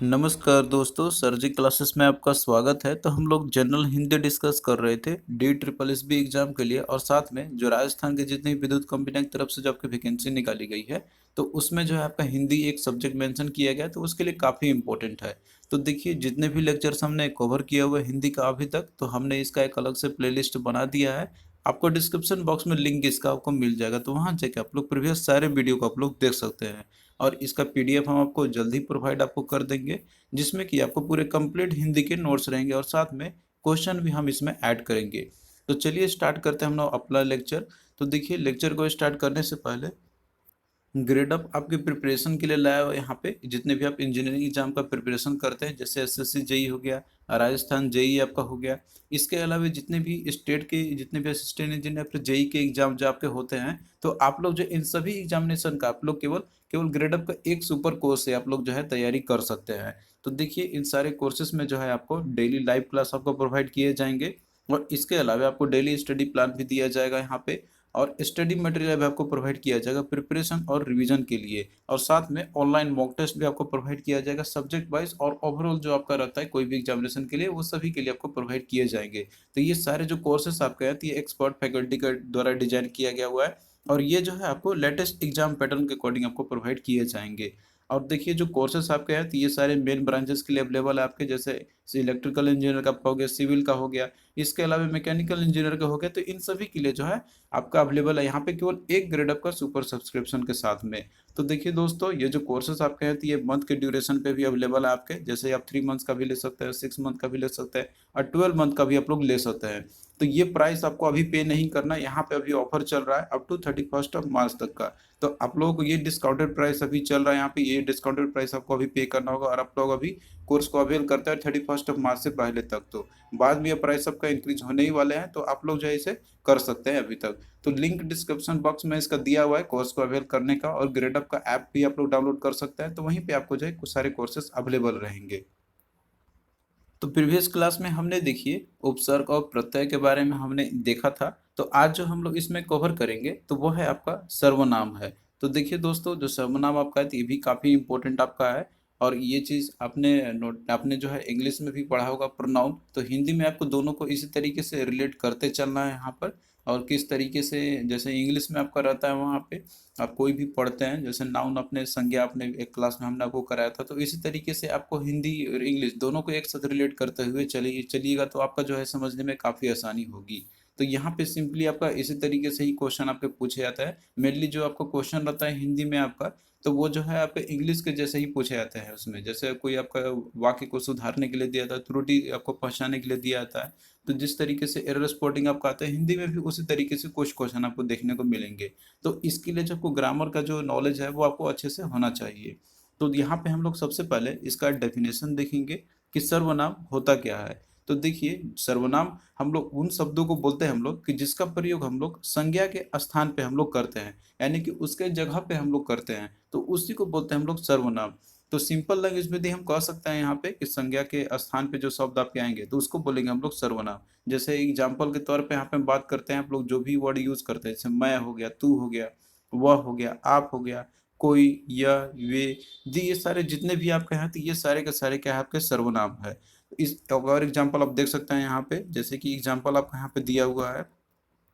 नमस्कार दोस्तों, सरजी क्लासेस में आपका स्वागत है। तो हम लोग जनरल हिंदी डिस्कस कर रहे थे D triple S B exam के लिए, और साथ में जो राजस्थान के जितनी विद्युत कंपनियों की तरफ से जो आपकी वैकेंसी निकाली गई है, तो उसमें जो है आपका हिंदी एक सब्जेक्ट मेंशन किया गया है, तो उसके लिए काफ़ी इंपॉर्टेंट है। तो देखिए, जितने भी लेक्चर्स हमने कवर किया हुआ है हिंदी का अभी तक, तो हमने इसका एक अलग से प्लेलिस्ट बना दिया है। आपको डिस्क्रिप्शन बॉक्स में लिंक इसका आपको मिल जाएगा, तो वहाँ जाके आप लोग प्रीवियस सारे वीडियो को आप लोग देख सकते हैं। और इसका पीडीएफ हम आपको जल्दी प्रोवाइड आपको कर देंगे, जिसमें कि आपको पूरे कंप्लीट हिंदी के नोट्स रहेंगे और साथ में क्वेश्चन भी हम इसमें ऐड करेंगे। तो चलिए स्टार्ट करते हैं हम लोग अपना लेक्चर। तो देखिए, लेक्चर को स्टार्ट करने से पहले ग्रेड अप आपकी प्रिपरेशन के लिए लाया हुआ है यहाँ पे। जितने भी आप इंजीनियरिंग एग्जाम का प्रिपरेशन करते हैं, जैसे एसएससी जेई हो गया, राजस्थान जेई आपका हो गया, इसके अलावा जितने भी स्टेट के जितने भी असिस्टेंट इंजीनियर फिर जेई के एग्जाम जो आपके होते हैं, तो आप लोग जो इन सभी एग्जामिनेशन का आप लोग केवल केवल ग्रेड अप का एक सुपर कोर्स से आप लोग जो है तैयारी कर सकते हैं। तो देखिए, इन सारे कोर्सेज में जो है आपको डेली लाइव क्लास आपको प्रोवाइड किए जाएंगे, और इसके अलावा आपको डेली स्टडी प्लान भी दिया जाएगा यहाँ पे, और स्टडी मटेरियल भी आपको प्रोवाइड किया जाएगा प्रिपरेशन और रिवीजन के लिए, और साथ में ऑनलाइन मॉक टेस्ट भी आपको प्रोवाइड किया जाएगा सब्जेक्ट वाइज, और ओवरऑल जो आपका रहता है कोई भी एग्जामिनेशन के लिए, वो सभी के लिए आपको प्रोवाइड किए जाएंगे। तो ये सारे जो कोर्सेस आपके हैं, तो ये एक्सपर्ट फैकल्टी के द्वारा डिजाइन किया गया हुआ है, और ये जो है आपको लेटेस्ट एग्जाम पैटर्न के अकॉर्डिंग आपको प्रोवाइड किए जाएंगे। और देखिए, जो कोर्सेस आपके हैं, तो ये सारे मेन ब्रांचेस के लिए अवेलेबल है आपके, जैसे इलेक्ट्रिकल इंजीनियर का आपका हो गया, सिविल का हो गया, इसके अलावा मैकेनिकल इंजीनियर का हो गया। तो इन सभी के लिए जो है आपका अवेलेबल है यहाँ पे केवल एक ग्रेड अप का सुपर सब्सक्रिप्शन के साथ में। तो देखिए दोस्तों, ये जो कोर्सेज आपके हैं, तो ये मंथ के ड्यूरेशन पे भी अवेलेबल है आपके, जैसे आप 3 मंथ्स का भी ले सकते हैं, 6 मंथ का भी ले सकते हैं, और 12 मंथ का भी आप लोग ले सकते हैं। तो ये प्राइस आपको अभी पे नहीं करना, यहाँ पे अभी ऑफर चल रहा है अप टू 31 मार्च तक का। तो आप लोगों को ये डिस्काउंटेड प्राइस अभी चल रहा है यहाँ पे, ये डिस्काउंटेड प्राइस आपको अभी पे करना होगा, और आप लोग अभी कोर्स को अवेल करते हैं 31 मार्च से पहले तक। तो बाद में ये प्राइस आपका इंक्रीज होने ही वाले हैं, तो आप लोग जो है इसे कर सकते हैं अभी तक। तो लिंक डिस्क्रिप्शन बॉक्स में इसका दिया हुआ है कोर्स को अवेल करने का, और ग्रेडअप का ऐप भी आप लोग डाउनलोड कर सकते हैं, तो वहीं पे आपको जो है कुछ सारे कोर्सेज अवेलेबल रहेंगे। तो प्रीवियस क्लास में हमने देखिए उपसर्ग और प्रत्यय के बारे में हमने देखा था। तो आज जो हम लोग इसमें कवर करेंगे, तो वो है आपका सर्वनाम है। तो देखिए दोस्तों, जो सर्वनाम आपका है, तो ये भी काफ़ी इंपॉर्टेंट आपका है, और ये चीज़ आपने जो है इंग्लिश में भी पढ़ा होगा प्रोनाउन, तो हिंदी में आपको दोनों को इसी तरीके से रिलेट करते चलना है यहाँ पर। और किस तरीके से, जैसे इंग्लिश में आपका रहता है वहाँ पे आप कोई भी पढ़ते हैं, जैसे नाउन अपने संज्ञा अपने एक क्लास में हमने आपको कराया था, तो इसी तरीके से आपको हिंदी और इंग्लिश दोनों को एक साथ रिलेट करते हुए चलिएगा, तो आपका जो है समझने में काफ़ी आसानी होगी। तो यहाँ पे सिंपली आपका इसी तरीके से ही क्वेश्चन आपके पूछे जाता है। मेनली जो आपका क्वेश्चन रहता है हिंदी में आपका, तो वो जो है आपके इंग्लिश के जैसे ही पूछे जाते हैं। उसमें जैसे कोई आपका वाक्य को सुधारने के लिए दिया जाता है, त्रुटि आपको पहचानने के लिए दिया जाता है, तो जिस तरीके से एरर स्पॉटिंग आपका आता है, हिंदी में भी उसी तरीके से कुछ क्वेश्चन आपको देखने को मिलेंगे। तो इसके लिए जो आपको ग्रामर का जो नॉलेज है, वो आपको अच्छे से होना चाहिए। तो यहाँ पे हम लोग सबसे पहले इसका डेफिनेशन देखेंगे कि सर्वनाम होता क्या है। तो देखिए, सर्वनाम हम लोग उन शब्दों को बोलते हैं हम लोग कि जिसका प्रयोग हम लोग संज्ञा के स्थान पे हम लोग करते हैं, यानी कि उसके जगह पे हम लोग करते हैं, तो उसी को बोलते हैं हम लोग सर्वनाम। तो सिंपल लैंग्वेज में भी हम कह सकते हैं यहाँ पे कि संज्ञा के स्थान पे जो शब्द आपके आएंगे, तो उसको बोलेंगे हम लोग सर्वनाम। जैसे एग्जाम्पल के तौर पे यहाँ पे हम बात करते हैं, आप लोग जो भी वर्ड यूज करते हैं, जैसे मैं हो गया, तू हो गया, वह हो गया, आप हो गया, कोई, यह, वे, जी, ये सारे जितने भी आपके हैं, तो ये सारे के सारे क्या है, आपके सर्वनाम है। इस और एग्जाम्पल आप देख सकते हैं यहाँ पे, जैसे कि एग्जाम्पल आपको यहाँ पे दिया हुआ है।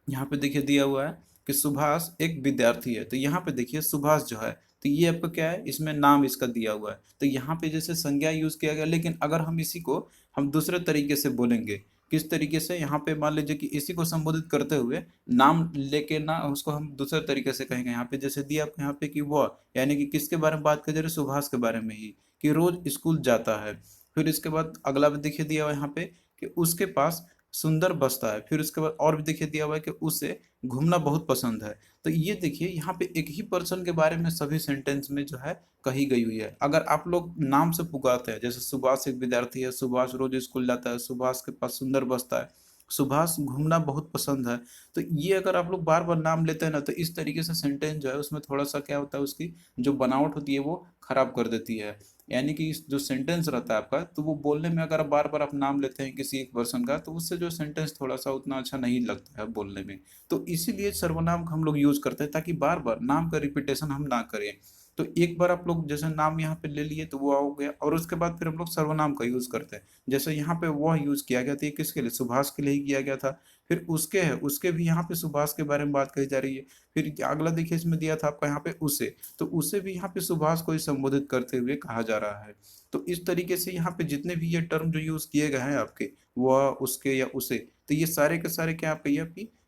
यहाँ पे देखिए दिया हुआ है कि सुभाष एक विद्यार्थी है, तो यहाँ पे देखिए सुभाष जो है, तो ये आपका क्या है, इसमें नाम इसका दिया हुआ है, तो यहाँ पे जैसे संज्ञा यूज किया गया। लेकिन अगर हम इसी को हम दूसरे तरीके से बोलेंगे, किस तरीके से, यहाँ पे मान लीजिए कि इसी को संबोधित करते हुए नाम लेके ना उसको हम दूसरे तरीके से कहेंगे। यहाँ पे जैसे दिया आपको यहाँ पे कि वह, यानी कि किसके बारे में बात कर रहे हैं, सुभाष के बारे में ही, कि रोज स्कूल जाता है। फिर इसके बाद अगला भी देखिए दिया हुआ है यहाँ पे कि उसके पास सुंदर बसता है। फिर उसके बाद और भी देखिए दिया हुआ है कि उसे घूमना बहुत पसंद है। तो ये देखिए, यहाँ पे एक ही पर्सन के बारे में सभी सेंटेंस में जो है कही गई हुई है। अगर आप लोग नाम से पुकारते हैं, जैसे सुभाष एक विद्यार्थी है, सुभाष रोज स्कूल जाता है, सुभाष के पास सुंदर बसता है, सुभाष घूमना बहुत पसंद है, तो ये अगर आप लोग बार बार नाम लेते हैं ना, तो इस तरीके से सेंटेंस जो है उसमें थोड़ा सा क्या होता है, उसकी जो बनावट होती है वो खराब कर देती है। यानी कि जो सेंटेंस रहता है आपका, तो वो बोलने में अगर बार बार आप नाम लेते हैं किसी एक पर्सन का, तो उससे जो सेंटेंस थोड़ा सा उतना अच्छा नहीं लगता है बोलने में। तो इसीलिए सर्वनाम का हम लोग यूज करते हैं, ताकि बार बार नाम का रिपीटेशन हम ना करें। तो एक बार आप लोग जैसे नाम यहाँ पे ले लिए तो वो हो गया, और उसके बाद फिर हम लोग सर्वनाम का यूज करते हैं। जैसे यहाँ पे वह यूज किया गया था, ये किसके लिए, सुभाष के लिए ही किया गया था। फिर उसके है, उसके भी यहाँ पे सुभाष के बारे में बात कही जा रही है। फिर अगला देखिए इसमें दिया था आपका यहाँ पे उसे, तो उसे भी यहाँ पे सुभाष को ही संबोधित करते हुए कहा जा रहा है। तो इस तरीके से यहाँ पे जितने भी ये टर्म जो यूज किए गए हैं आपके, वह, उसके या उसे, तो ये सारे के सारे क्या पे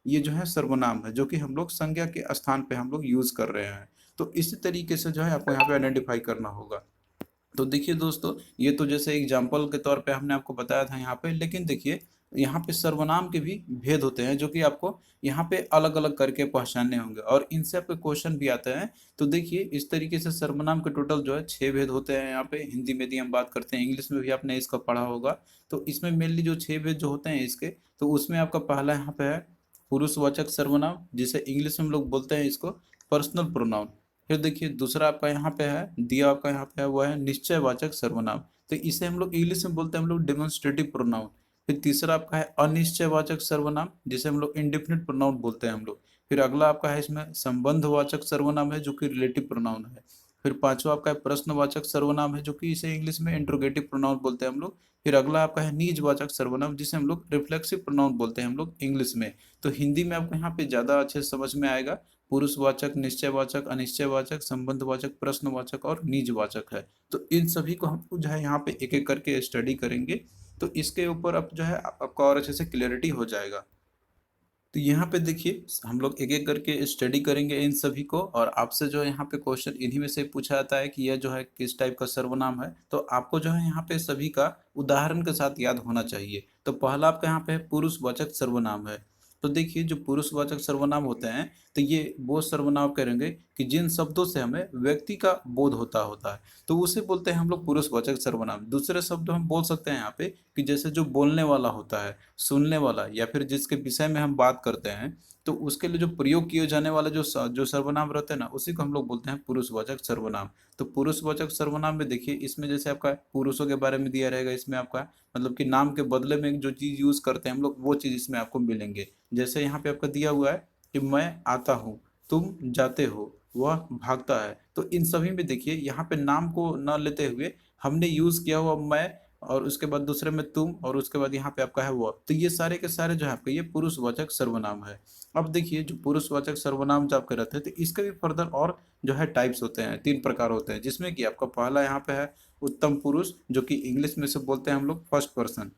ये जो है सर्वनाम है, जो कि हम लोग संज्ञा के स्थान पे हम लोग यूज कर रहे हैं। तो इसी तरीके से जो है आपको यहाँ पे आइडेंटिफाई करना होगा। तो देखिए दोस्तों, ये तो जैसे एग्जाम्पल के तौर पे हमने आपको बताया था यहाँ पे, लेकिन देखिए यहाँ पे सर्वनाम के भी भेद होते हैं, जो कि आपको यहाँ पे अलग अलग करके पहचानने होंगे, और इनसे आपके क्वेश्चन भी आते हैं। तो देखिए इस तरीके से सर्वनाम के टोटल जो है 6 भेद होते हैं यहाँ पे। हिंदी में यदि हम बात करते हैं, इंग्लिश में भी आपने इसका पढ़ा होगा। तो इसमें मेनली जो 6 भेद जो होते हैं इसके, तो उसमें आपका पहला यहाँ पे है पुरुषवाचक सर्वनाम, जिसे इंग्लिश में हम लोग बोलते हैं इसको पर्सनल प्रोनाउन। फिर देखिए दूसरा आपका यहाँ पे है, दिया आपका यहाँ पे है, वो है निश्चयवाचक सर्वनाम। तो इसे हम लोग इंग्लिश में बोलते हैं हम लोग डेमोन्स्ट्रेटिव प्रोनाउन। फिर तीसरा आपका है अनिश्चयवाचक सर्वनाम, जिसे हम लोग इंडेफिनिट प्रोनाउन बोलते हैं हम लोग। फिर अगला आपका है इसमें संबंधवाचक सर्वनाम है, जो कि रिलेटिव प्रोनाउन है। फिर पांचवा आपका है प्रश्नवाचक सर्वनाम है, जो कि इसे इंग्लिश में इंट्रोगेटिव प्रोनाउन बोलते हैं हम लोग। फिर अगला आपका है निजवाचक सर्वनाम, जिसे हम लोग रिफ्लेक्सिव प्रोनाउन बोलते हैं हम लोग इंग्लिश में। तो हिंदी में आपको यहाँ पे ज्यादा अच्छे से समझ में आएगा। पुरुषवाचक, निश्चयवाचक, अनिश्चयवाचक, संबंधवाचक, प्रश्नवाचक और निजवाचक है। तो इन सभी को हम जो है यहाँ पे एक एक करके स्टडी करेंगे। तो इसके ऊपर अब जो है आपका और अच्छे से क्लियरिटी हो जाएगा। तो यहाँ पे देखिए हम लोग एक एक करके स्टडी करेंगे इन सभी को, और आपसे जो है यहाँ पे क्वेश्चन इन्हीं में से पूछा जाता है कि यह जो है किस टाइप का सर्वनाम है। तो आपको जो है यहाँ पे सभी का उदाहरण के साथ याद होना चाहिए। तो पहला आपका यहाँ पे पुरुषवाचक सर्वनाम है। तो देखिए जो पुरुषवाचक सर्वनाम होते हैं, तो ये वो सर्वनाम करेंगे कि जिन शब्दों से हमें व्यक्ति का बोध होता होता है, तो उसे बोलते हैं हम लोग पुरुषवाचक सर्वनाम। दूसरे शब्द हम बोल सकते हैं यहाँ पे कि जैसे जो बोलने वाला होता है, सुनने वाला, या फिर जिसके विषय में हम बात करते हैं, तो उसके लिए जो प्रयोग किए जाने वाला जो सर्वनाम रहते हैं ना, उसी को हम लोग बोलते हैं पुरुषवाचक सर्वनाम। तो पुरुषवाचक सर्वनाम में देखिए इसमें जैसे आपका पुरुषों के बारे में दिया रहेगा, इसमें आपका मतलब कि नाम के बदले में जो चीज यूज करते हैं हम लोग, वो चीज इसमें आपको मिलेंगे। जैसे यहाँ पे आपका दिया हुआ है कि मैं आता हूँ, तुम जाते हो, वह भागता है। तो इन सभी में देखिए यहाँ पे नाम को न लेते हुए हमने यूज किया हुआ मैं, और उसके बाद दूसरे में तुम, और उसके बाद यहाँ पे आपका है वह। तो ये सारे के सारे जो है आपके ये पुरुषवाचक सर्वनाम है। अब देखिए जो पुरुषवाचक सर्वनाम जो आपके रहते हैं, तो इसके भी फर्दर और जो है टाइप्स होते हैं, 3 प्रकार होते हैं, जिसमें कि आपका पहला यहाँ पे है उत्तम पुरुष, जो कि इंग्लिश में से बोलते हैं हम लोग फर्स्ट पर्सन।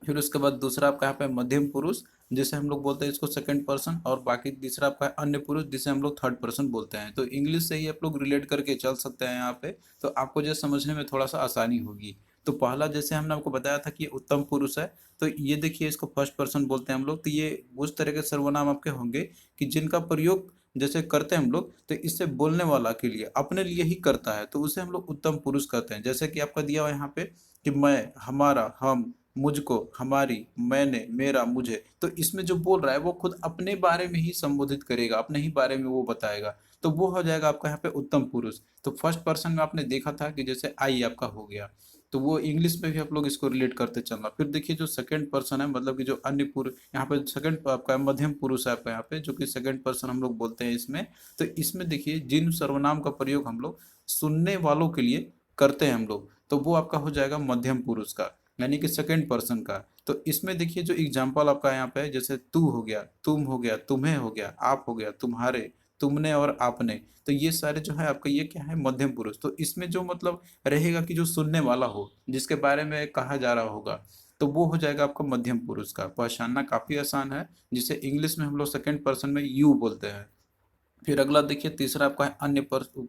फिर उसके बाद दूसरा आपका यहाँ पे मध्यम पुरुष, जिसे हम लोग बोलते हैं इसको सेकंड पर्सन, और बाकी तीसरा आपका है अन्य पुरुष, जिसे हम लोग थर्ड पर्सन बोलते हैं। तो इंग्लिश से ही आप लोग रिलेट करके चल सकते हैं यहाँ पे, तो आपको जो समझने में थोड़ा सा आसानी होगी। तो पहला जैसे हमने आपको बताया था कि ये उत्तम पुरुष है, तो ये देखिए इसको फर्स्ट पर्सन बोलते हैं हम लोग। तो ये उस तरह के सर्वनाम आपके होंगे कि जिनका प्रयोग जैसे करते हैं हम लोग, तो इससे बोलने वाला के लिए, अपने लिए ही करता है, तो उसे हम लोग उत्तम पुरुष कहते हैं। जैसे कि आपका दिया हुआ यहाँ पे कि मैं, हमारा, हम, मुझको, हमारी, मैंने, मेरा, मुझे। तो इसमें जो बोल रहा है वो खुद अपने बारे में ही संबोधित करेगा, अपने ही बारे में वो बताएगा। तो वो हो जाएगा आपका यहाँ पे उत्तम पुरुष। तो फर्स्ट पर्सन में आपने देखा था कि जैसे आई आपका हो गया, तो वो इंग्लिश में भी आप लोग इसको रिलेट करते चलना। फिर देखिए जो सेकंड पर्सन है, मतलब कि जो अन्य पुरुष, यहाँ पे सेकंड आपका मध्यम पुरुष है आपका यहाँ पे, जो कि सेकंड पर्सन हम लोग बोलते हैं इसमें। तो इसमें देखिए जिन सर्वनाम का प्रयोग हम लोग सुनने वालों के लिए करते हैं हम लोग, तो वो आपका हो जाएगा मध्यम पुरुष का, यानी कि सेकंड पर्सन का। तो इसमें देखिए जो एग्जाम्पल आपका यहाँ पे है, जैसे तू हो गया, तुम हो गया, तुम्हें हो गया, आप हो गया, तुम्हारे, तुमने और आपने। तो ये सारे जो है आपका ये क्या है, मध्यम पुरुष। तो इसमें जो मतलब रहेगा कि जो सुनने वाला हो, जिसके बारे में कहा जा रहा होगा, तो वो हो जाएगा आपका मध्यम पुरुष का। पहचानना काफी आसान है, जिसे इंग्लिश में हम लोग सेकंड पर्सन में यू बोलते हैं। फिर अगला देखिए तीसरा आपका है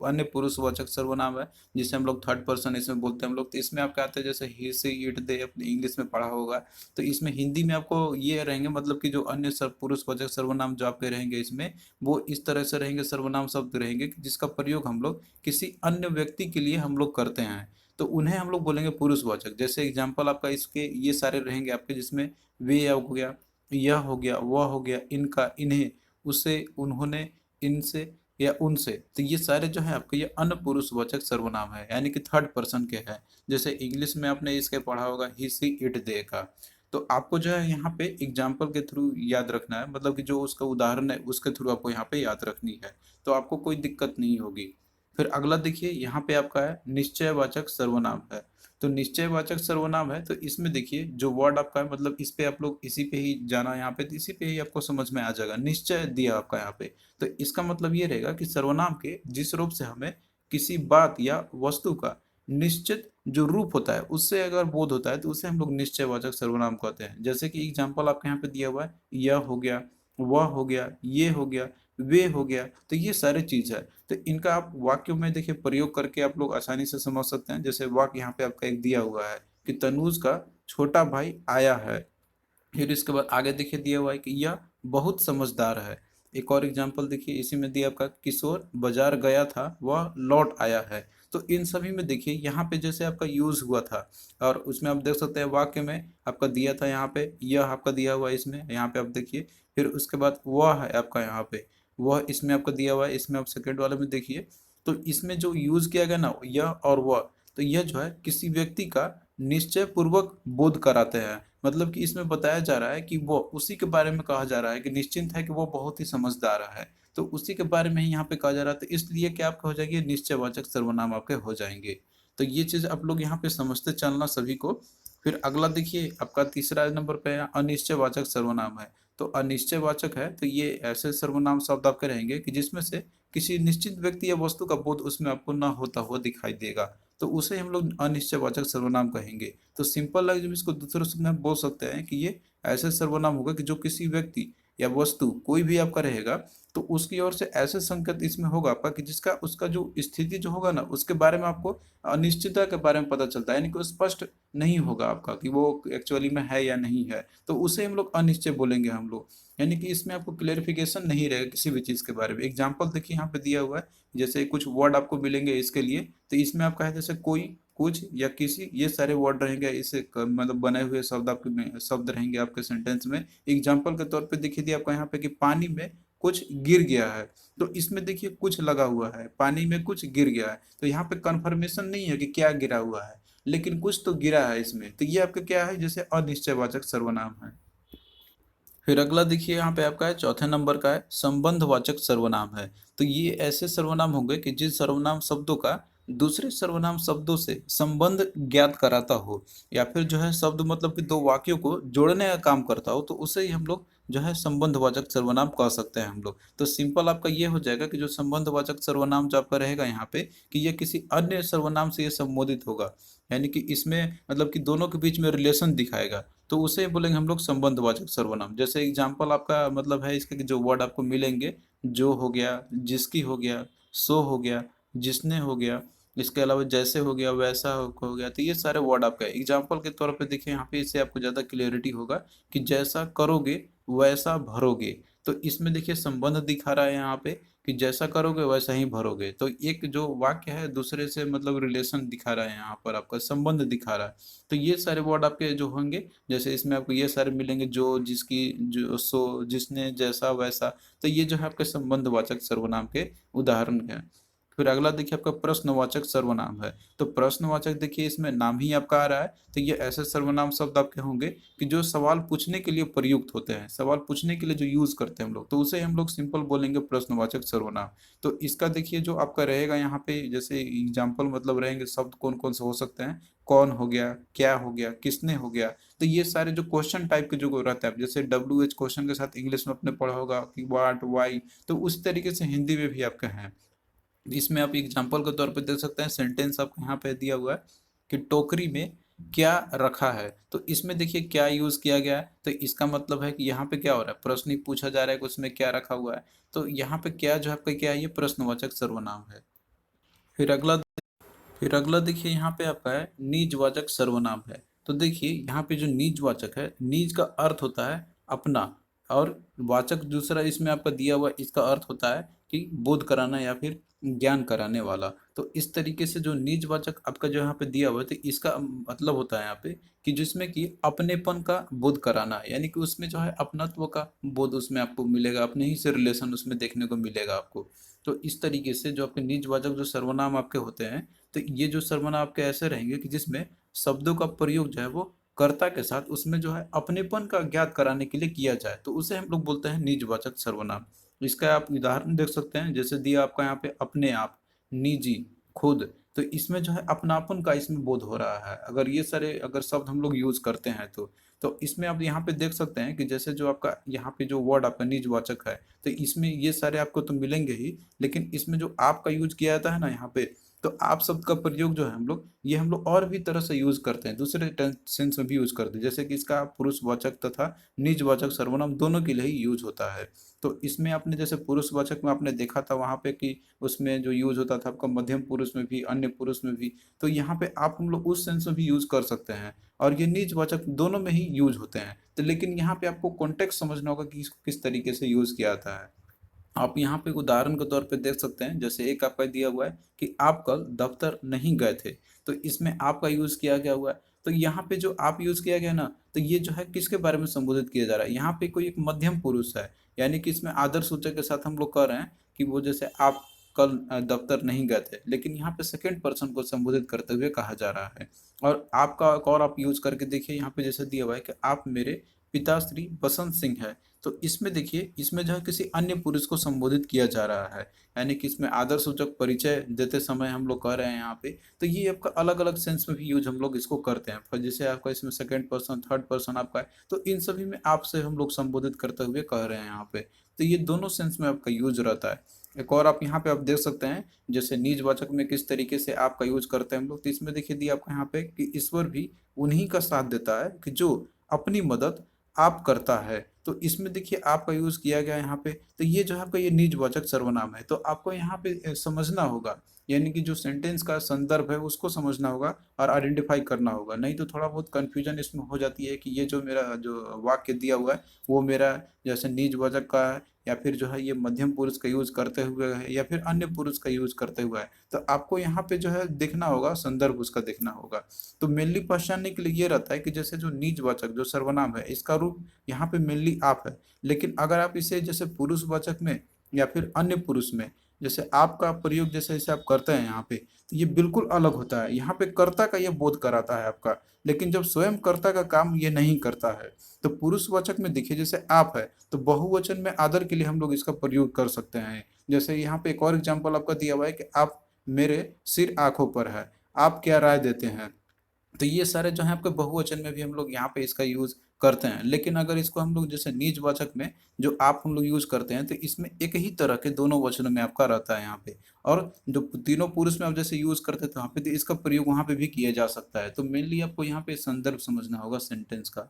अन्य पुरुषवाचक सर्वनाम है, जिसे हम लोग थर्ड पर्सन इसमें बोलते हैं हम लोग। तो इसमें आपके आते हैं जैसे ही, सी, इट, दे, अपने इंग्लिश में पढ़ा होगा। तो इसमें हिंदी में आपको ये रहेंगे, मतलब कि जो अन्य पुरुषवाचक सर्वनाम जो आपके रहेंगे इसमें, वो इस तरह से रहेंगे, सर्वनाम शब्द रहेंगे कि जिसका प्रयोग हम लोग किसी अन्य व्यक्ति के लिए हम लोग करते हैं, तो उन्हें हम लोग बोलेंगे पुरुषवाचक। जैसे एग्जाम्पल आपका इसके ये सारे रहेंगे आपके, जिसमें वे हो गया, यह हो गया, वह हो गया, इनका, इन्हें, उसे, उन्होंने, इनसे या उनसे। तो ये सारे जो है आपके ये अनपुरुषवाचक सर्वनाम है, यानी कि थर्ड पर्सन के हैं। जैसे इंग्लिश में आपने इसके पढ़ा होगा ही, सी, इट, दे का। तो आपको जो है यहाँ पे एग्जाम्पल के थ्रू याद रखना है, मतलब कि जो उसका उदाहरण है उसके थ्रू आपको यहाँ पे याद रखनी है, तो आपको कोई दिक्कत नहीं होगी। फिर अगला देखिए यहाँ पे आपका है निश्चयवाचक सर्वनाम है। तो निश्चयवाचक सर्वनाम है तो इसमें देखिए जो वर्ड आपका है मतलब इस पे आप लोग इसी पे ही जाना, यहाँ पे तो इसी पे ही आपको समझ में आ जाएगा। निश्चय दिया आपका यहाँ पे, तो इसका मतलब ये रहेगा कि सर्वनाम के जिस रूप से हमें किसी बात या वस्तु का निश्चित जो रूप होता है उससे अगर बोध होता है तो उसे हम लोग निश्चयवाचक सर्वनाम कहते हैं। जैसे कि एग्जाम्पल आपके यहाँ पे दिया हुआ है, यह हो गया, वह हो गया, ये हो गया, वे हो गया, तो ये सारे चीज है। तो इनका आप वाक्यों में देखिए प्रयोग करके आप लोग आसानी से समझ सकते हैं। जैसे वाक्य यहाँ पे आपका एक दिया हुआ है कि तनुज का छोटा भाई आया है। फिर इसके बाद आगे देखिए दिया हुआ है कि यह बहुत समझदार है। एक और एग्जांपल देखिए इसी में दिया आपका किशोर बाजार गया था वह लौट आया है। तो इन सभी में देखिए यहाँ पे जैसे आपका यूज हुआ था और उसमें आप देख सकते हैं वाक्य में आपका दिया था यहाँ पे यह आपका दिया हुआ है इसमें, यहाँ पे आप देखिए। फिर उसके बाद वह है आपका यहाँ पे, वह इसमें आपका दिया हुआ है, इसमें आप सेकेंड वाले में देखिए। तो इसमें जो यूज किया गया ना यह और वह, तो यह जो है किसी व्यक्ति का निश्चय पूर्वक बोध कराते हैं। मतलब कि इसमें बताया जा रहा है कि वो उसी के बारे में कहा जा रहा है कि निश्चिंत है कि वो बहुत ही समझदार है। तो उसी के बारे में ही यहाँ पे कहा जा रहा है, तो इसलिए क्या आपका हो जाएगी निश्चयवाचक सर्वनाम आपके हो जाएंगे। तो ये चीज आप लोग यहाँ पे समझते चलना सभी को। फिर अगला देखिए आपका तीसरा नंबर पे है अनिश्चयवाचक सर्वनाम है। तो अनिश्चयवाचक है तो ये ऐसे सर्वनाम शब्द आपके रहेंगे कि जिसमें से किसी निश्चित व्यक्ति या वस्तु का बोध उसमें आपको ना होता हुआ दिखाई देगा, तो उसे हम लोग अनिश्चयवाचक सर्वनाम कहेंगे। तो सिंपल लैंग्वेज में इसको दूसरे शब्द में बोल सकते हैं कि ये ऐसे सर्वनाम होगा कि जो किसी व्यक्ति या वस्तु कोई भी आपका रहेगा तो उसकी ओर से ऐसे संकेत इसमें होगा आपका कि जिसका उसका जो स्थिति जो होगा ना उसके बारे में आपको अनिश्चितता के बारे में पता चलता है, यानी कि स्पष्ट नहीं होगा आपका कि वो एक्चुअली में है या नहीं है, तो उसे हम लोग अनिश्चय बोलेंगे हम लोग। यानी कि इसमें आपको क्लेरिफिकेशन नहीं रहेगा किसी भी चीज के बारे में। एग्जाम्पल देखिए यहाँ पे दिया हुआ है, जैसे कुछ वर्ड आपको मिलेंगे इसके लिए, तो इसमें आपका है जैसे कोई, कुछ या किसी, ये सारे वर्ड रहेंगे इसे मतलब बने हुए शब्द आपके में शब्द रहेंगे आपके सेंटेंस में। एग्जाम्पल के तौर पे देखिए दिया आपको यहाँ पे कि पानी में कुछ गिर गया है। तो इसमें देखिए कुछ लगा हुआ है, पानी में कुछ गिर गया है, तो यहाँ पे कंफर्मेशन नहीं है कि क्या गिरा हुआ है, लेकिन कुछ तो गिरा है इसमें, तो ये आपका क्या है जैसे अनिश्चयवाचक सर्वनाम है। फिर अगला देखिए यहाँ पे आपका है चौथे नंबर का है संबंधवाचक सर्वनाम है। तो ये ऐसे सर्वनाम होंगे कि जिस सर्वनाम शब्दों का दूसरे सर्वनाम शब्दों से संबंध ज्ञात कराता हो, या फिर जो है शब्द मतलब कि दो वाक्यों को जोड़ने का काम करता हो, तो उसे ही हम लोग जो है संबंधवाचक सर्वनाम कह सकते हैं हम लोग। तो सिंपल आपका ये हो जाएगा कि जो संबंधवाचक सर्वनाम जो आपका रहेगा यहाँ पे कि ये किसी अन्य सर्वनाम से ये संबोधित होगा, यानी कि इसमें मतलब कि दोनों के बीच में रिलेशन दिखाएगा, तो उसे बोलेंगे हम लोग संबंधवाचक सर्वनाम। जैसे एग्जाम्पल आपका मतलब है इसके कि जो वर्ड आपको मिलेंगे, जो हो गया, जिसकी हो गया, सो हो गया, जिसने हो गया, इसके अलावा जैसे हो गया, वैसा हो गया, तो ये सारे वर्ड आपका एग्जाम्पल के तौर पे देखिए यहाँ पे, इससे आपको ज़्यादा क्लियरिटी होगा कि जैसा करोगे वैसा भरोगे। तो इसमें देखिए संबंध दिखा रहा है यहाँ पे कि जैसा करोगे वैसा ही भरोगे, तो एक जो वाक्य है दूसरे से मतलब रिलेशन दिखा रहा है, यहाँ पर आपका संबंध दिखा रहा है। तो ये सारे वर्ड आपके जो होंगे, जैसे इसमें आपको ये सारे मिलेंगे, जो, जिसकी, जो, सो, जिसने, जैसा, वैसा, तो ये जो है आपके संबंधवाचक सर्वनाम के उदाहरण है। फिर अगला देखिए आपका प्रश्नवाचक सर्वनाम है। तो प्रश्नवाचक देखिए इसमें नाम ही आपका आ रहा है, तो ये ऐसे सर्वनाम शब्द आपके होंगे कि जो सवाल पूछने के लिए प्रयुक्त होते हैं, सवाल पूछने के लिए जो यूज करते हैं हम लोग, तो उसे हम लोग सिंपल बोलेंगे प्रश्नवाचक सर्वनाम। तो इसका देखिए जो आपका रहेगा यहाँ पे जैसे एग्जाम्पल मतलब रहेंगे शब्द कौन कौन से हो सकते हैं, कौन हो गया, क्या हो गया, किसने हो गया। तो ये सारे जो क्वेश्चन टाइप के जो रहता है, जैसे WH क्वेश्चन के साथ इंग्लिश में आपने पढ़ा होगा कि व्हाट, वाई, तो उस तरीके से हिंदी में भी आपके हैं। इसमें आप एग्जाम्पल के तौर पे देख सकते हैं, सेंटेंस आपको यहाँ पे दिया हुआ है कि टोकरी में क्या रखा है। तो इसमें देखिए क्या यूज किया गया है, तो इसका मतलब है कि यहाँ पे क्या हो रहा है, प्रश्न ही पूछा जा रहा है कि उसमें क्या रखा हुआ है। तो यहाँ पे क्या जो है आपका क्या है, ये प्रश्नवाचक सर्वनाम है। फिर अगला फिर अगला देखिए यहाँ पे आपका है निजवाचक सर्वनाम है। तो देखिए यहाँ पे जो निजवाचक है, निज का अर्थ होता है अपना, और वाचक दूसरा इसमें आपका दिया हुआ इसका अर्थ होता है कि बोध कराना या फिर ज्ञान कराने वाला। तो इस तरीके से जो निजवाचक आपका जो यहाँ पे दिया हुआ है, तो इसका मतलब होता है यहाँ पे कि जिसमें कि अपनेपन का बोध कराना, यानी कि उसमें जो है अपनत्व का बोध उसमें आपको मिलेगा, अपने ही से रिलेशन उसमें देखने को मिलेगा आपको। तो इस तरीके से जो आपके निजवाचक जो सर्वनाम आपके होते हैं, तो ये जो सर्वनाम आपके ऐसे रहेंगे कि जिसमें शब्दों का प्रयोग जो है वो कर्ता के साथ उसमें जो है अपनेपन का ज्ञात कराने के लिए किया जाए, तो उसे हम लोग बोलते हैं निजवाचक सर्वनाम। इसका आप उदाहरण देख सकते हैं, जैसे दिया आपका यहाँ पे अपने आप, निजी, खुद, तो इसमें जो है अपनापन का इसमें बोध हो रहा है। अगर ये सारे अगर शब्द हम लोग यूज करते हैं तो इसमें आप यहाँ पे देख सकते हैं कि जैसे जो आपका यहाँ पे जो वर्ड आपका निजवाचक है, तो इसमें ये सारे आपको तो मिलेंगे ही, लेकिन इसमें जो आपका यूज किया जाता है ना यहाँ पे, तो आप शब्द का प्रयोग जो है हम लोग और भी तरह से यूज करते हैं, दूसरे सेंस में भी यूज करते हैं, जैसे कि इसका पुरुषवाचक तथा निजवाचक सर्वनाम दोनों के लिए ही यूज होता है। तो इसमें आपने जैसे पुरुषवाचक में आपने देखा था वहां पे कि उसमें जो यूज होता था आपका मध्यम पुरुष में भी, अन्य पुरुष में भी, तो यहाँ पे आप हम लोग उस सेंस में भी यूज कर सकते हैं। और ये निजवाचक दोनों में ही यूज होते हैं, तो लेकिन यहाँ पे आपको कॉन्टेक्स्ट समझना होगा कि इसको किस तरीके से यूज किया जाता है। आप यहाँ पे उदाहरण के तौर पे देख सकते हैं, जैसे एक आपका दिया हुआ है कि आप कल दफ्तर नहीं गए थे, तो इसमें आपका यूज किया गया हुआ है। तो यहाँ पे जो आप यूज किया गया ना, तो ये जो है किसके बारे में संबोधित किया जा रहा है, यहाँ पे कोई एक मध्यम पुरुष है, यानी कि इसमें आदर सूचक के साथ हम लोग कह रहे हैं कि वो जैसे आप कल दफ्तर नहीं गए थे, लेकिन यहाँ पे सेकेंड पर्सन को संबोधित करते हुए कहा जा रहा है। और आपका एक और आप यूज करके देखिए, यहाँ पे जैसे दिया हुआ है कि आप मेरे पिताश्री बसंत सिंह है, तो इसमें देखिए इसमें जो है किसी अन्य पुरुष को संबोधित किया जा रहा है, यानी कि इसमें आदर सूचक परिचय देते समय हम लोग कह रहे हैं यहाँ पे। तो ये आपका अलग अलग सेंस में भी यूज हम लोग इसको करते हैं, पर जैसे आपका इसमें सेकंड पर्सन थर्ड पर्सन आपका है, तो इन सभी में आपसे हम लोग संबोधित करते हुए कह रहे हैं यहाँ पे। तो ये दोनों सेंस में आपका यूज रहता है। एक और आप यहाँ पे आप देख सकते हैं, जैसे निजवाचक में किस तरीके से आपका यूज करते हैं हम लोग, तो इसमें देखिए दिया आपका यहाँ पे कि ईश्वर भी उन्हीं का साथ देता है कि जो अपनी मदद आप करता है। तो इसमें देखिए आपका यूज किया गया यहाँ पे, तो ये जो है आपका ये निजवाचक सर्वनाम है, तो आपको यहाँ पे समझना होगा, यानी कि जो सेंटेंस का संदर्भ है उसको समझना होगा और आइडेंटिफाई करना होगा, नहीं तो थोड़ा बहुत कंफ्यूजन इसमें हो जाती है कि ये जो मेरा जो वाक्य दिया हुआ है वो मेरा जैसे निजवाचक का है, या फिर जो है ये मध्यम पुरुष का यूज करते हुए है, या फिर अन्य पुरुष का यूज करते हुए है। तो आपको यहाँ पे जो है देखना होगा, संदर्भ उसका देखना होगा। तो मेनली पहचानने के लिए ये रहता है कि जैसे जो निजवाचक जो सर्वनाम है इसका रूप यहाँ पे मेनली आप है, लेकिन अगर आप इसे जैसे पुरुषवाचक में या फिर अन्य पुरुष में जैसे आपका प्रयोग जैसे जैसे आप करते हैं यहाँ पे, तो ये बिल्कुल अलग होता है। यहाँ पे कर्ता का ये बोध कराता है आपका, लेकिन जब स्वयं कर्ता का काम ये नहीं करता है। तो पुरुषवाचक में देखिए जैसे आप है, तो बहुवचन में आदर के लिए हम लोग इसका प्रयोग कर सकते हैं। जैसे यहाँ पे एक और एग्जाम्पल आपका दिया हुआ है कि आप मेरे सिर आंखों पर है, आप क्या राय देते हैं। तो ये सारे जो है आपके बहुवचन में भी हम लोग यहाँ पे इसका यूज करते हैं, लेकिन अगर इसको हम लोग जैसे निजवाचक में जो आप हम लोग यूज करते हैं, तो इसमें एक ही तरह के दोनों वचनों में आपका रहता है यहाँ पे। और जो तीनों पुरुष में आप जैसे यूज करते थे वहाँ पे, तो इसका प्रयोग वहाँ पे भी किया जा सकता है। तो मेनली आपको यहाँ पे संदर्भ समझना होगा सेंटेंस का।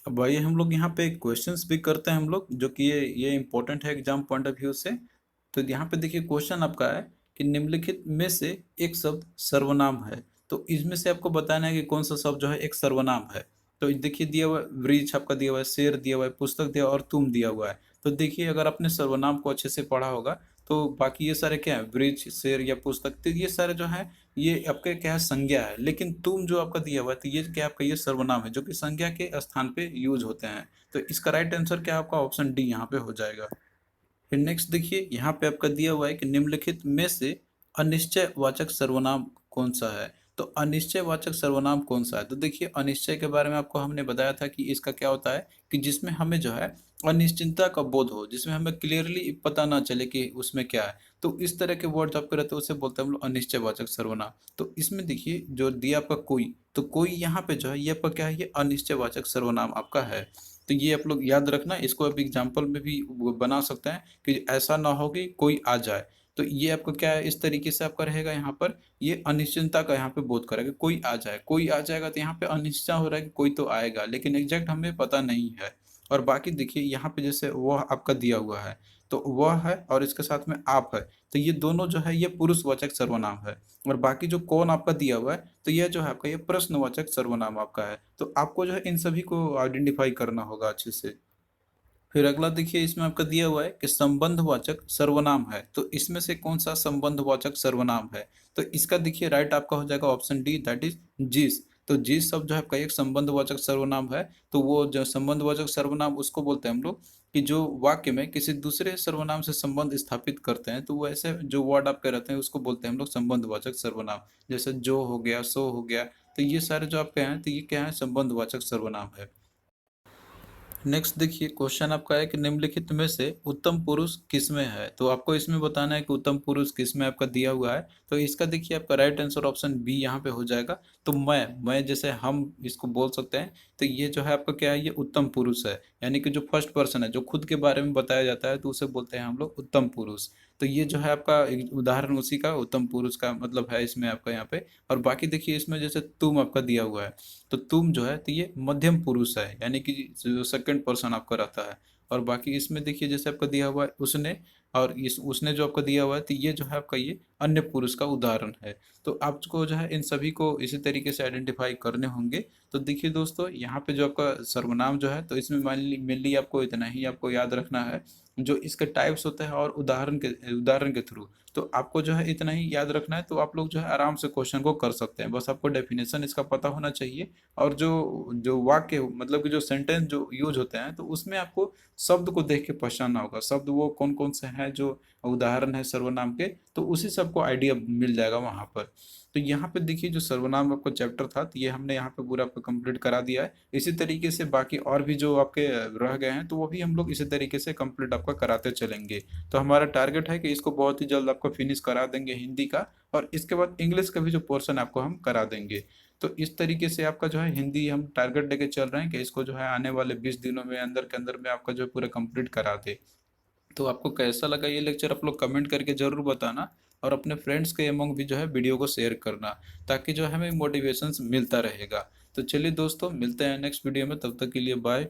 अब आइए हम लोग यहाँ पे क्वेश्चंस भी करते हैं हम लोग, जो कि ये इंपॉर्टेंट है एग्जाम पॉइंट ऑफ व्यू से। तो यहाँ पे देखिए क्वेश्चन आपका है कि निम्नलिखित में से एक शब्द सर्वनाम है, तो इसमें से आपको बताना है कि कौन सा शब्द जो है एक सर्वनाम है। तो देखिए दिया हुआ है वृक्ष आपका दिया हुआ है, शेर दिया हुआ है, पुस्तक दिया हुआ है और तुम दिया हुआ है। तो देखिए अगर आपने सर्वनाम को अच्छे से पढ़ा होगा, तो बाकी ये सारे क्या है, वृक्ष शेर या पुस्तक, तो ये सारे जो है ये आपके क्या है, संज्ञा है। लेकिन तुम जो आपका दिया हुआ है, तो ये क्या आपका ये सर्वनाम है जो कि संज्ञा के स्थान पे यूज होते हैं। तो इसका राइट आंसर क्या है आपका ऑप्शन डी यहाँ पे हो जाएगा। फिर नेक्स्ट देखिए यहाँ पे आपका दिया हुआ है कि निम्नलिखित में से अनिश्चयवाचक सर्वनाम कौन सा है। तो अनिश्चयवाचक सर्वनाम कौन सा है, तो देखिए अनिश्चय के बारे में आपको हमने बताया था कि इसका क्या होता है कि जिसमें हमें जो है अनिश्चितता का बोध हो, जिसमें हमें क्लियरली पता ना चले कि उसमें क्या है। तो इस तरह के वर्ड्स आपके रहते हैं उसे बोलते हैं हम लोग अनिश्चयवाचक सर्वनाम। तो इसमें देखिए जो दिया आपका कोई, तो कोई यहाँ पे जो है ये आपका क्या है, ये अनिश्चयवाचक सर्वनाम आपका है। तो ये आप लोग याद रखना, इसको आप एग्जाम्पल में भी वो बना सकते हैं कि ऐसा ना हो कि कोई आ जाए। तो ये आपका क्या है, इस तरीके से आपका रहेगा यहाँ पर, ये अनिश्चितता का यहाँ पे बोध करेगा, कोई आ जाए, कोई आ जाएगा, तो यहाँ पे अनिश्चित हो रहा है कि कोई तो आएगा, लेकिन एग्जैक्ट हमें पता नहीं है। और बाकी देखिए यहाँ पे जैसे वह आपका दिया हुआ है, तो वह है और इसके साथ में आप है, तो ये दोनों जो है ये पुरुषवाचक सर्वनाम है। और बाकी जो कौन आपका दिया हुआ है, तो यह जो है आपका ये प्रश्नवाचक सर्वनाम आपका है। तो आपको जो है इन सभी को आइडेंटिफाई करना होगा अच्छे से। फिर अगला देखिए इसमें आपका दिया हुआ है कि संबंधवाचक सर्वनाम है, तो इसमें से कौन सा संबंधवाचक सर्वनाम है। तो इसका देखिए राइट आपका हो जाएगा ऑप्शन डी, दैट इज जिस। तो जिस शब्द जो है आपका एक संबंधवाचक सर्वनाम है, तो वो जो संबंधवाचक सर्वनाम उसको बोलते हैं हम लोग कि जो वाक्य में किसी दूसरे सर्वनाम से संबंध स्थापित करते हैं, तो वो ऐसे जो वर्ड आपके रहते हैं उसको बोलते हैं हम लोग संबंधवाचक सर्वनाम। जैसे जो हो गया, सो हो गया, तो ये सारे जो आपके हैं, तो ये क्या है, संबंधवाचक सर्वनाम है। नेक्स्ट देखिए क्वेश्चन आपका है कि निम्नलिखित में से उत्तम पुरुष किसमें है। तो आपको इसमें बताना है कि उत्तम पुरुष किसमें आपका दिया हुआ है। तो इसका देखिए आपका राइट आंसर ऑप्शन बी यहाँ पे हो जाएगा। तो मैं जैसे हम इसको बोल सकते हैं। तो ये जो है आपका क्या है, ये उत्तम पुरुष है, यानी कि जो फर्स्ट पर्सन है, जो खुद के बारे में बताया जाता है, तो उसे बोलते हैं हम लोग उत्तम पुरुष। तो ये जो है आपका एक उदाहरण उसी का उत्तम पुरुष का मतलब है इसमें आपका यहाँ पे। और बाकी देखिए इसमें जैसे तुम आपका दिया हुआ है, तो तुम जो है तो ये मध्यम पुरुष है, यानी कि जो सेकंड पर्सन आपका रहता है। और बाकी इसमें देखिए जैसे आपका दिया हुआ है उसने, और इस उसने जो आपका दिया हुआ है, तो ये जो है आपका ये अन्य पुरुष का उदाहरण है। तो आपको जो है इन सभी को इसी तरीके से आइडेंटिफाई करने होंगे। तो देखिए दोस्तों, यहाँ पे जो आपका सर्वनाम जो है, तो इसमें मेनली आपको इतना ही आपको याद रखना है, जो इसके टाइप्स होते हैं और उदाहरण के थ्रू। तो आपको जो है इतना ही याद रखना है, तो आप लोग जो है आराम से क्वेश्चन को कर सकते हैं। बस आपको डेफिनेशन इसका पता होना चाहिए। और जो जो वाक्य मतलब कि जो सेंटेंस जो यूज होते हैं, तो उसमें आपको शब्द को देख के पहचानना होगा। शब्द वो कौन कौन से हैं जो उदाहरण है सर्वनाम के, तो उसी सबको आइडिया मिल जाएगा वहां पर। तो यहाँ पे देखिए जो सर्वनाम आपका चैप्टर था, तो ये हमने यहाँ पे पूरा आपका कंप्लीट करा दिया है। इसी तरीके से बाकी और भी जो आपके रह गए हैं, तो वो भी हम लोग इसी तरीके से कंप्लीट आपका कराते चलेंगे। तो हमारा टारगेट है कि इसको बहुत ही जल्द आपको फिनिश करा देंगे हिंदी का, और इसके बाद इंग्लिश का भी जो पोर्शन आपको हम करा देंगे। तो इस तरीके से आपका जो है हिंदी हम टारगेट लेके चल रहे हैं कि इसको जो है आने वाले 20 दिनों में अंदर के अंदर में आपका जो है पूरा कंप्लीट करा दे। तो आपको कैसा लगा ये लेक्चर, आप लोग कमेंट करके जरूर बताना। और अपने फ्रेंड्स के अमंग भी जो है वीडियो को शेयर करना, ताकि जो है हमें मोटिवेशन मिलता रहेगा। तो चलिए दोस्तों, मिलते हैं नेक्स्ट वीडियो में, तब तक के लिए बाय।